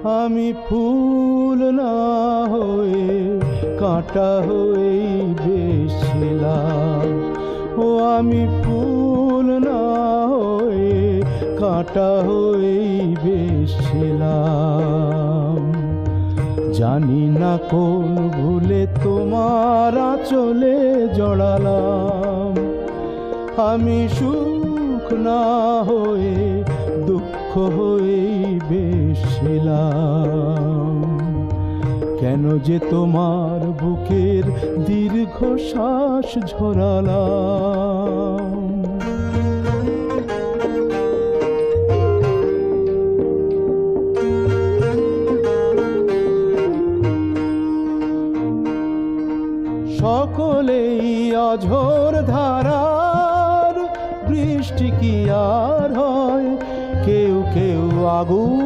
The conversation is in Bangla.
আমি ফুল না হয়ে কাঁটা হয়েই বেশিলাম। ও আমি ফুল না হয়ে কাঁটা হয়েই বেশিলাম। জানি না কোন ভুলে তোমার আঁচলে জড়ালাম। আমি সুখ না হয়ে দুঃখ হয়েই বেশিলাম। কেন যে তোমার বুকের দীর্ঘশ্বাস ঝরালাম। সকলেই অঝোর ধারার বৃষ্টি কি আর হয়? কেউ কেউ আগুন